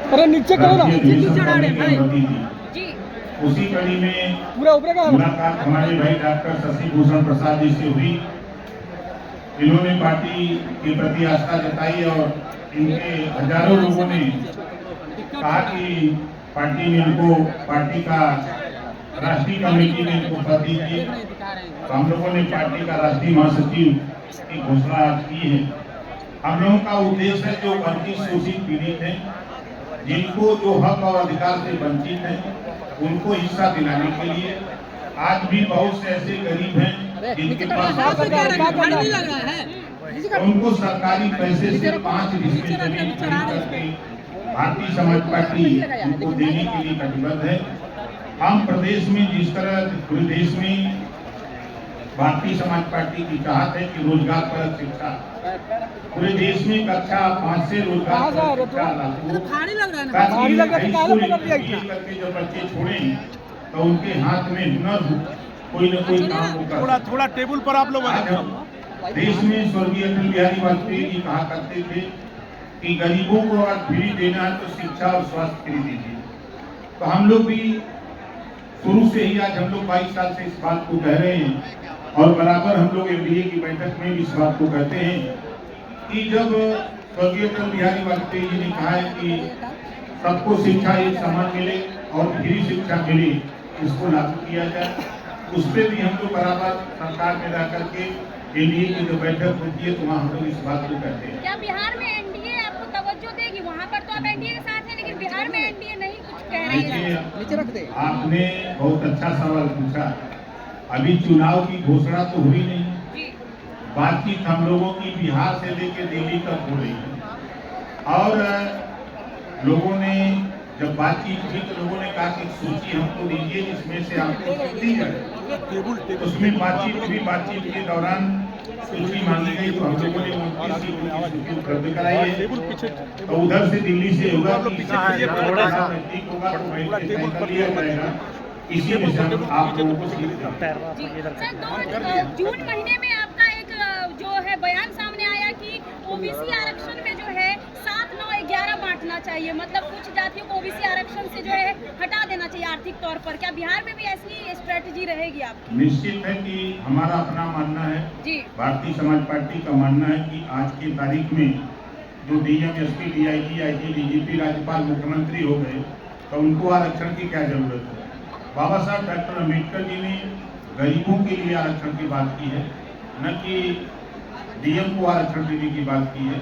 अरे नीचे करो ना, जी उसी कड़ी में पूरा ऊपर का मुलाकात हमारे भाई डॉक्टर शशि भूषण प्रसाद जी से हुई। इन्होंने पार्टी के प्रति आस्था जताई और इनके हजारों लोगों ने कहा कि पार्टी में इनको पार्टी का राष्ट्रीय कमेटी में इनको पद दीजिए। तो हम लोगों ने पार्टी का राष्ट्रीय महासचिव की घोषणा आज की है। हम लोगों का उद्देश्य है जो वंचित शोषित पीड़ित हैं, जिनको जो हक और अधिकार से वंचित हैं, उनको हिस्सा दिलाने के लिए। आज भी बहुत से ऐसे गरीब हैं जिनके पास उनको सरकारी पैसे से 5 हिस्से जमीन खरीद करके भारतीय समाज पार्टी उनको देने के लिए कटिबद्ध है। हम प्रदेश में जिस तरह पूरे देश में भारतीय समाज पार्टी की चाहत है कि रोजगार पर शिक्षा, पूरे देश में कक्षा 5 से रोजगार पर शिक्षा लागू करके जो बच्चे छोड़े तो उनके हाथ में हुनर हो, कोई न कोई काम होगा। थोड़ा टेबल पर आप लोग देश में स्वर्गीय अटल बिहारी वाजपेयी जी कहा करते थे कि गरीबों को अगर फ्री देना है तो शिक्षा और स्वास्थ्य फ्री दीजिए। तो हम लोग भी शुरू से ही, आज हम लोग 22 साल से इस बात को कह रहे हैं और बराबर हम लोग एनडीए की बैठक में भी इस बात को कहते हैं कि जब स्वर्गीय अटल बिहारी वाजपेयी जी ने कहा है कि सबको शिक्षा एक समान मिले और फ्री शिक्षा मिले, इसको लागू किया जाए। उस पर भी हम लोग बराबर सरकार में रह करके एनडीए की जो बैठक होती है तो वहाँ हम लोग इस बात को कहते हैं। क्या बिहार में एनडीए आपको तवज्जो देगी? वहाँ पर तो आप एनडीए के साथ हैं, लेकिन बिहार में एनडीए नहीं कुछ कह रही है। आपने बहुत अच्छा सवाल पूछा। अभी चुनाव की घोषणा तो हुई नहीं, बातचीत हम लोगों की बिहार से लेकर दिल्ली तक हो रही है। और लोगों ने जब बातचीत हुई तो लोगों ने कहा कि सूची हमको दीजिए जिसमें से आपको दी जाए। उसमें बातचीत के दौरान सूची मांगी गई तो हम लोगों ने 29 सीटों की सूची उपलब्ध कराई है। तो उधर से दिल्ली से होगा कि नजदीक होगा तो तय कर लिया जाएगा। इसी में से आप लोगों को सीट सर 2 जून महीने में आपका एक जो है बयान सामने आया कि ओबीसी आरक्षण में जो है 7, 9, 11 बांटना चाहिए, मतलब कुछ जातियों को ओबीसी आरक्षण से जो है हटा देना चाहिए आर्थिक तौर पर। क्या बिहार में भी ऐसी स्ट्रेटजी रहेगी आपकी? निश्चित है कि हमारा अपना मानना है जी, भारतीय समाज पार्टी का मानना है कि आज की तारीख में जो DM, SP, DIG, IG, DGP, राज्यपाल, मुख्यमंत्री हो गए तो उनको आरक्षण की क्या जरूरत है। बाबा साहब डॉक्टर अम्बेडकर जी ने गरीबों के लिए आरक्षण की बात की है, न कि डीएम को आरक्षण देने की बात की है।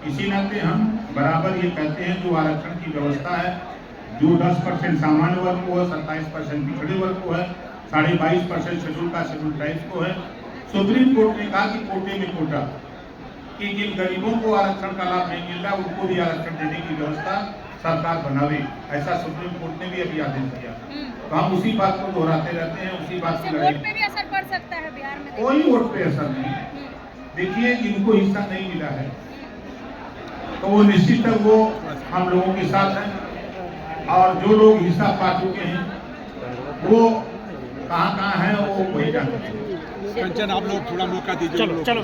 इसी नाते हम बराबर ये कहते हैं जो आरक्षण की व्यवस्था है, जो 10% सामान्य वर्ग को है, 27% पिछड़े वर्ग को है, 22.5% शेड्यूल कास्ट शेड्यूल ट्राइब्स को है। सुप्रीम कोर्ट ने कहा कि कोटे में कोटा, कि जिन गरीबों को आरक्षण का लाभ नहीं मिल रहा उनको भी आरक्षण देने की व्यवस्था सरकार बनावे, ऐसा सुप्रीम कोर्ट ने भी अभी आदेश दिया। तो हम उसी बात को दोहराते रहते हैं, उसी बात की वोट पे भी असर पड़ सकता है बिहार में? कोई वोट पे असर नहीं। देखिए, जिनको हिस्सा नहीं मिला है तो वो निश्चित है वो हम लोगों के साथ हैं, और जो लोग हिस्सा पा चुके हैं वो कहाँ हैं वो वही जानते हैं। कंचन, आप लोग थोड़ा मौका दीजिए। चलो।